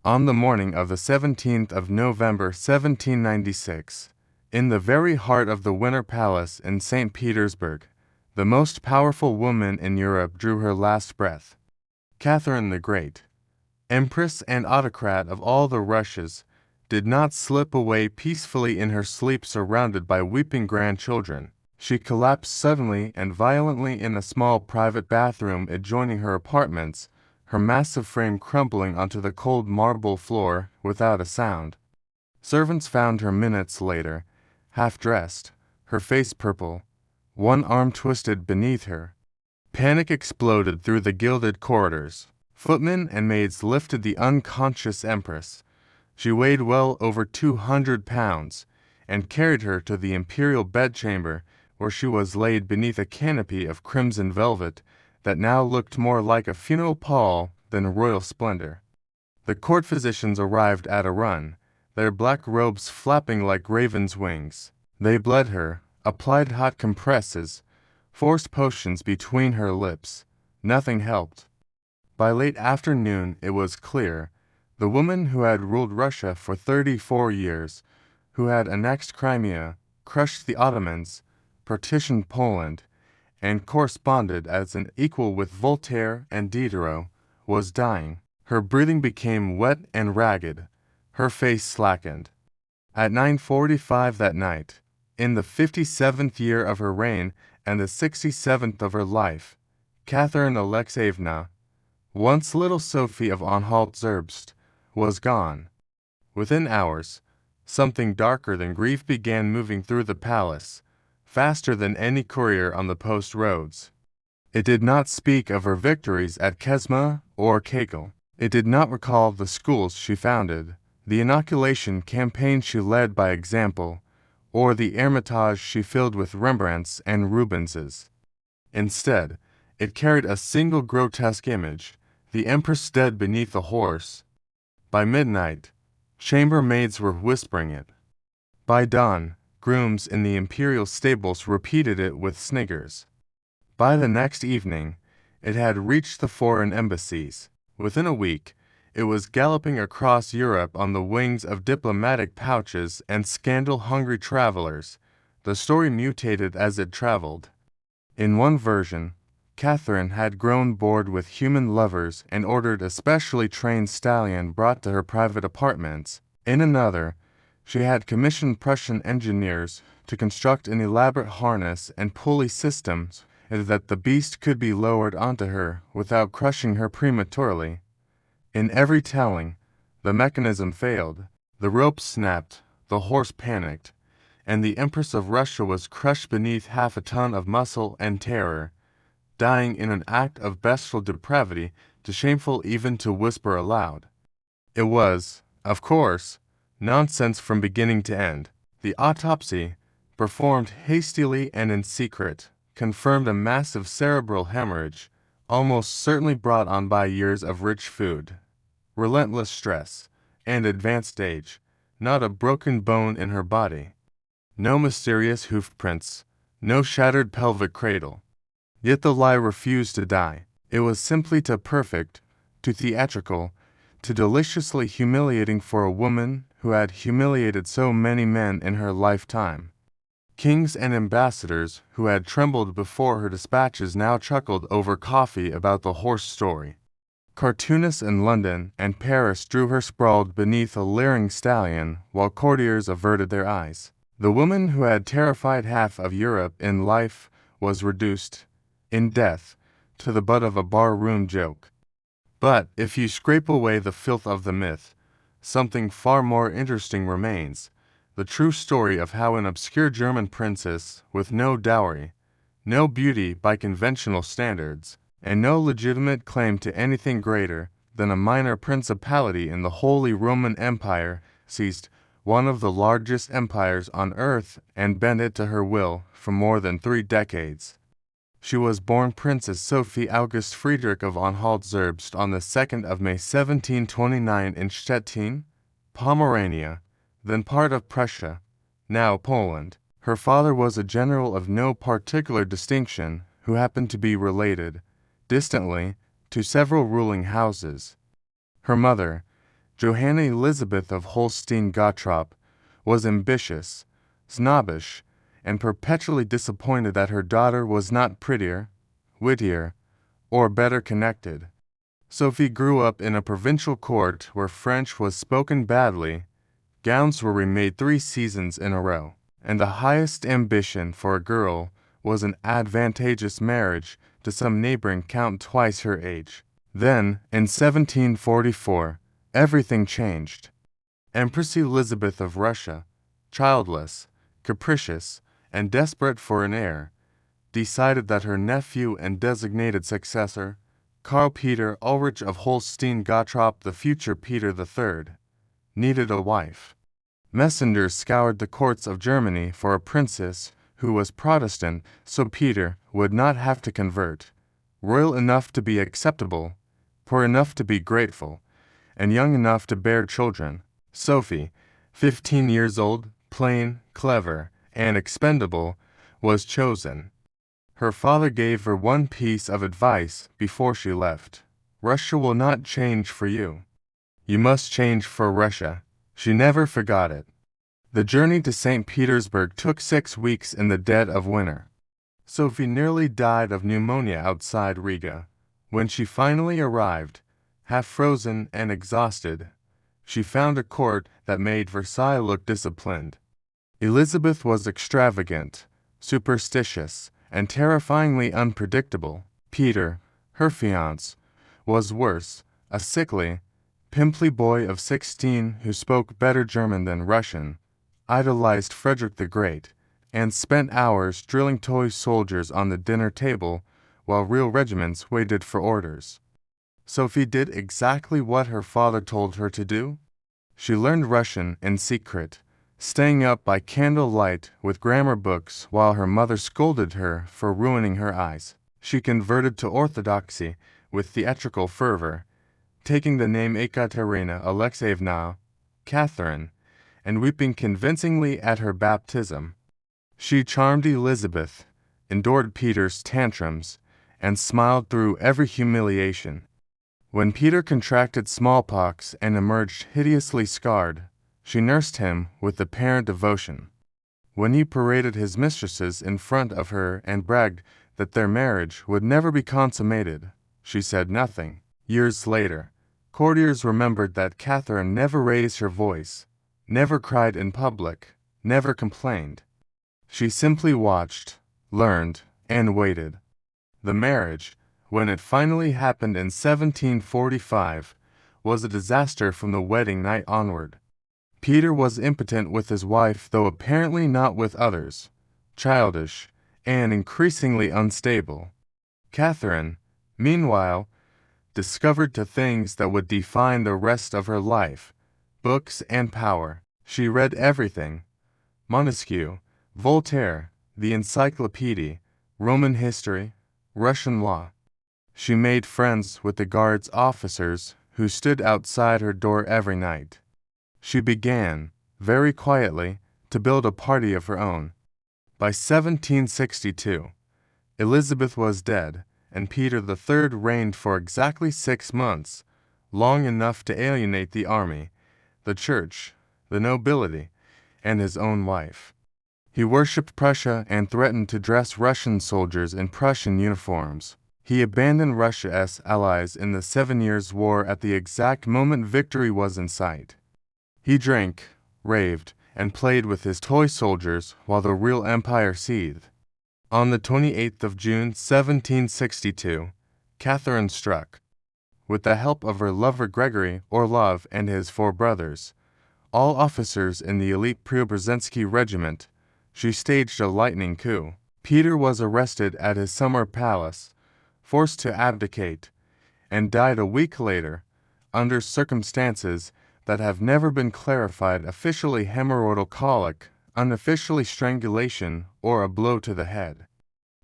On the morning of the 17th of November 1796, in the very heart of the Winter Palace in St. Petersburg, the most powerful woman in Europe drew her last breath. Catherine the Great, Empress and autocrat of all the Russias, did not slip away peacefully in her sleep surrounded by weeping grandchildren. She collapsed suddenly and violently in a small private bathroom adjoining her apartments, her massive frame crumbling onto the cold marble floor without a sound. Servants found her minutes later, half-dressed, her face purple, one arm twisted beneath her. Panic exploded through the gilded corridors. Footmen and maids lifted the unconscious Empress. She weighed well over 200 pounds, and carried her to the imperial bedchamber, where she was laid beneath a canopy of crimson velvet that now looked more like a funeral pall than royal splendor. The court physicians arrived at a run, their black robes flapping like ravens' wings. They bled her, applied hot compresses, forced potions between her lips. Nothing helped. By late afternoon it was clear. The woman who had ruled Russia for 34 years, who had annexed Crimea, crushed the Ottomans, partitioned Poland, and corresponded as an equal with Voltaire and Diderot, was dying. Her breathing became wet and ragged. Her face slackened. At 9:45 that night, in the 57th year of her reign and the 67th of her life, Catherine Alexeyevna, once little Sophie of Anhalt-Zerbst, was gone. Within hours, something darker than grief began moving through the palace, faster than any courier on the post roads. It did not speak of her victories at Kesma or Kagel. It did not recall the schools she founded, the inoculation campaign she led by example, or the Hermitage she filled with Rembrandts and Rubenses. Instead, it carried a single grotesque image, the Empress dead beneath a horse. By midnight, chambermaids were whispering it. By dawn, grooms in the imperial stables repeated it with sniggers. By the next evening, it had reached the foreign embassies. Within a week, it was galloping across Europe on the wings of diplomatic pouches and scandal-hungry travelers. The story mutated as it traveled. In one version, Catherine had grown bored with human lovers and ordered a specially trained stallion brought to her private apartments. In another, she had commissioned Prussian engineers to construct an elaborate harness and pulley systems that the beast could be lowered onto her without crushing her prematurely. In every telling, the mechanism failed, the rope snapped, the horse panicked, and the Empress of Russia was crushed beneath half a ton of muscle and terror, dying in an act of bestial depravity too shameful even to whisper aloud. It was, of course, nonsense from beginning to end. The autopsy, performed hastily and in secret, confirmed a massive cerebral hemorrhage, almost certainly brought on by years of rich food, relentless stress, and advanced age. Not a broken bone in her body. No mysterious hoof prints, no shattered pelvic cradle. Yet the lie refused to die. It was simply too perfect, too theatrical, too deliciously humiliating for a woman who had humiliated so many men in her lifetime. Kings and ambassadors who had trembled before her dispatches now chuckled over coffee about the horse story. Cartoonists in London and Paris drew her sprawled beneath a leering stallion while courtiers averted their eyes. The woman who had terrified half of Europe in life was reduced, in death, to the butt of a bar-room joke. But if you scrape away the filth of the myth, something far more interesting remains, the true story of how an obscure German princess with no dowry, no beauty by conventional standards, and no legitimate claim to anything greater than a minor principality in the Holy Roman Empire seized one of the largest empires on earth and bent it to her will for more than 3 decades. She was born Princess Sophie August Friedrich of Anhalt-Zerbst on the 2nd of May 1729 in Stettin, Pomerania, then part of Prussia, now Poland. Her father was a general of no particular distinction who happened to be related, distantly, to several ruling houses. Her mother, Johanna Elizabeth of Holstein-Gottorp was ambitious, snobbish, and perpetually disappointed that her daughter was not prettier, wittier, or better connected. Sophie grew up in a provincial court where French was spoken badly, gowns were remade 3 seasons in a row, and the highest ambition for a girl was an advantageous marriage to some neighboring count twice her age. Then, in 1744, everything changed. Empress Elizabeth of Russia, childless, capricious, and desperate for an heir, decided that her nephew and designated successor, Karl Peter Ulrich of Holstein-Gottorp, the future Peter III, needed a wife. Messengers scoured the courts of Germany for a princess who was Protestant so Peter would not have to convert, royal enough to be acceptable, poor enough to be grateful, and young enough to bear children. Sophie, 15 years old, plain, clever, and expendable, was chosen. Her father gave her one piece of advice before she left. Russia will not change for you. You must change for Russia. She never forgot it. The journey to St. Petersburg took 6 weeks in the dead of winter. Sophie nearly died of pneumonia outside Riga. When she finally arrived, half frozen and exhausted, she found a court that made Versailles look disciplined. Elizabeth was extravagant, superstitious, and terrifyingly unpredictable. Peter, her fiancé, was worse, a sickly, pimply boy of 16 who spoke better German than Russian, idolized Frederick the Great, and spent hours drilling toy soldiers on the dinner table while real regiments waited for orders. Sophie did exactly what her father told her to do. She learned Russian in secret, staying up by candlelight with grammar books while her mother scolded her for ruining her eyes. She converted to Orthodoxy with theatrical fervor, taking the name Ekaterina Alexeyevna, Catherine, and weeping convincingly at her baptism. She charmed Elizabeth, endured Peter's tantrums, and smiled through every humiliation. When Peter contracted smallpox and emerged hideously scarred, she nursed him with apparent devotion. When he paraded his mistresses in front of her and bragged that their marriage would never be consummated, she said nothing. Years later, courtiers remembered that Catherine never raised her voice, never cried in public, never complained. She simply watched, learned, and waited. The marriage, when it finally happened in 1745, was a disaster from the wedding night onward. Peter was impotent with his wife, though apparently not with others, childish, and increasingly unstable. Catherine, meanwhile, discovered two things that would define the rest of her life: books and power. She read everything: Montesquieu, Voltaire, the Encyclopedia, Roman history, Russian law. She made friends with the guards officers who stood outside her door every night. She began, very quietly, to build a party of her own. By 1762, Elizabeth was dead, and Peter III reigned for exactly 6 months, long enough to alienate the army, the church, the nobility, and his own wife. He worshipped Prussia and threatened to dress Russian soldiers in Prussian uniforms. He abandoned Russia's allies in the 7 Years' War at the exact moment victory was in sight. He drank, raved, and played with his toy soldiers while the real empire seethed. On the 28th of June 1762, Catherine struck. With the help of her lover Gregory Orlov and his 4 brothers, all officers in the elite Preobrazhensky regiment, she staged a lightning coup. Peter was arrested at his summer palace, forced to abdicate, and died a week later, under circumstances that have never been clarified: officially hemorrhoidal colic, unofficially strangulation, or a blow to the head.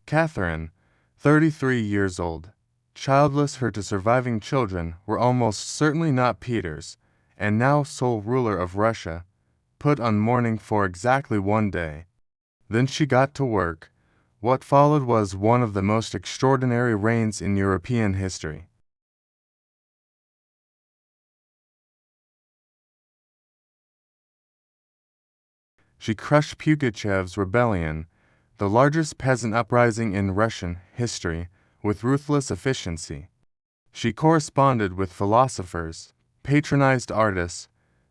Catherine, 33 years old, childless, her 2 surviving children were almost certainly not Peter's, and now sole ruler of Russia, put on mourning for exactly 1 day. Then she got to work. What followed was one of the most extraordinary reigns in European history. She crushed Pugachev's rebellion, the largest peasant uprising in Russian history, with ruthless efficiency. She corresponded with philosophers, patronized artists,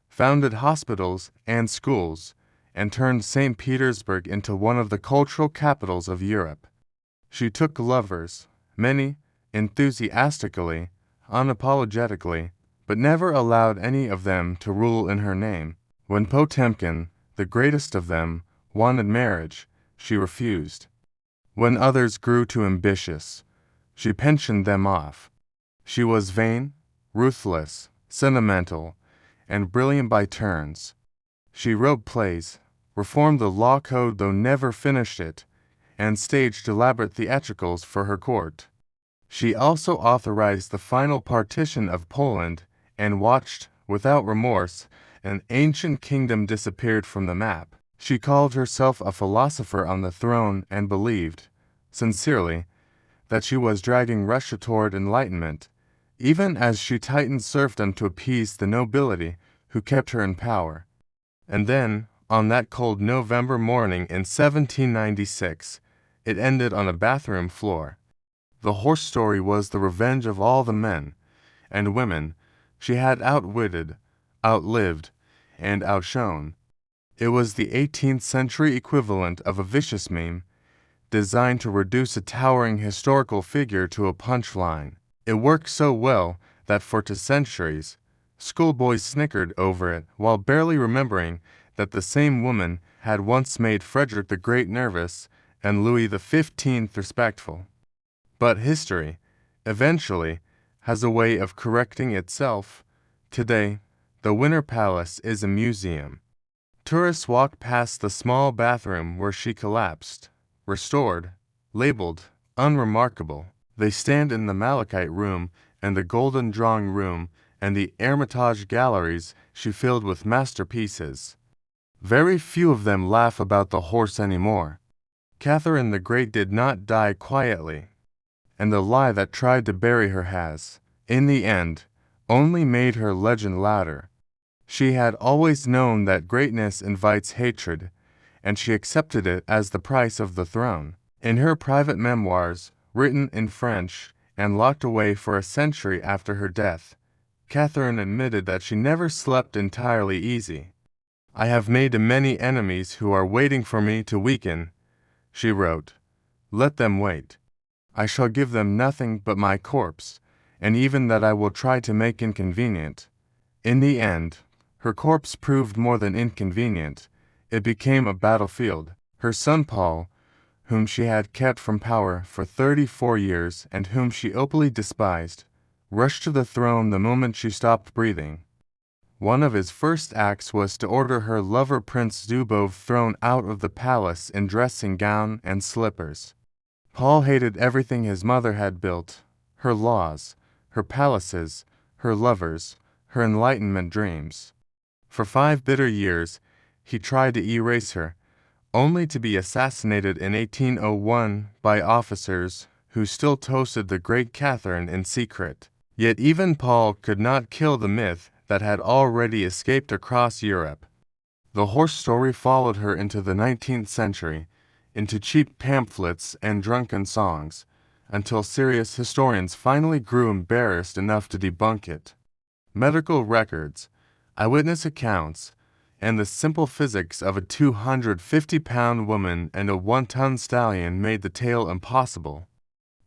founded hospitals and schools, and turned St. Petersburg into one of the cultural capitals of Europe. She took lovers, many, enthusiastically, unapologetically, but never allowed any of them to rule in her name. When Potemkin, the greatest of them, wanted marriage, she refused. When others grew too ambitious, she pensioned them off. She was vain, ruthless, sentimental, and brilliant by turns. She wrote plays, reformed the law code though never finished it, and staged elaborate theatricals for her court. She also authorized the final partition of Poland and watched, without remorse, an ancient kingdom disappeared from the map. She called herself a philosopher on the throne and believed, sincerely, that she was dragging Russia toward enlightenment, even as she tightened serfdom to appease the nobility who kept her in power. And then, on that cold November morning in 1796, it ended on a bathroom floor. The horse story was the revenge of all the men and women she had outwitted, outlived, and outshone. It was the 18th century equivalent of a vicious meme, designed to reduce a towering historical figure to a punchline. It worked so well that for 2 centuries, schoolboys snickered over it while barely remembering that the same woman had once made Frederick the Great nervous and Louis XV respectful. But history, eventually, has a way of correcting itself. Today, the Winter Palace is a museum. Tourists walk past the small bathroom where she collapsed, restored, labeled, unremarkable. They stand in the Malachite Room and the Golden Drawing Room and the Hermitage galleries she filled with masterpieces. Very few of them laugh about the horse anymore. Catherine the Great did not die quietly, and the lie that tried to bury her has, in the end, only made her legend louder. She had always known that greatness invites hatred, and she accepted it as the price of the throne. In her private memoirs, written in French and locked away for a century after her death, Catherine admitted that she never slept entirely easy. "I have made many enemies who are waiting for me to weaken," she wrote. "Let them wait. I shall give them nothing but my corpse, and even that I will try to make inconvenient." In the end, her corpse proved more than inconvenient. It became a battlefield. Her son Paul, whom she had kept from power for 34 years and whom she openly despised, rushed to the throne the moment she stopped breathing. One of his first acts was to order her lover Prince Zubov thrown out of the palace in dressing gown and slippers. Paul hated everything his mother had built, her laws, her palaces, her lovers, her enlightenment dreams. For 5 bitter years, he tried to erase her, only to be assassinated in 1801 by officers who still toasted the great Catherine in secret. Yet even Paul could not kill the myth that had already escaped across Europe. The horse story followed her into the 19th century, into cheap pamphlets and drunken songs, until serious historians finally grew embarrassed enough to debunk it. Medical records, eyewitness accounts, and the simple physics of a 250-pound woman and a 1-ton stallion made the tale impossible.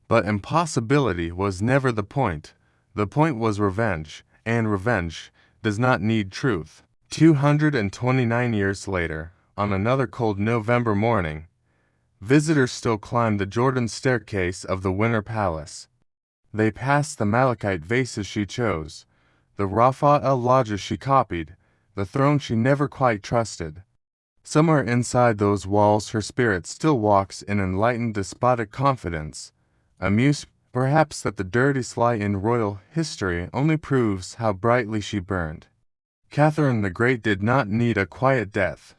But impossibility was never the point. The point was revenge, and revenge does not need truth. 229 years later, on another cold November morning, visitors still climbed the Jordan staircase of the Winter Palace. They passed the malachite vases she chose, the Raphael lodges she copied, the throne she never quite trusted. Somewhere inside those walls her spirit still walks in enlightened despotic confidence, amused perhaps that the dirty sly in royal history only proves how brightly she burned. Catherine the Great did not need a quiet death.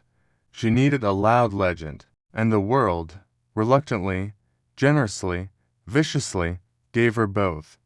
She needed a loud legend, and the world, reluctantly, generously, viciously, gave her both.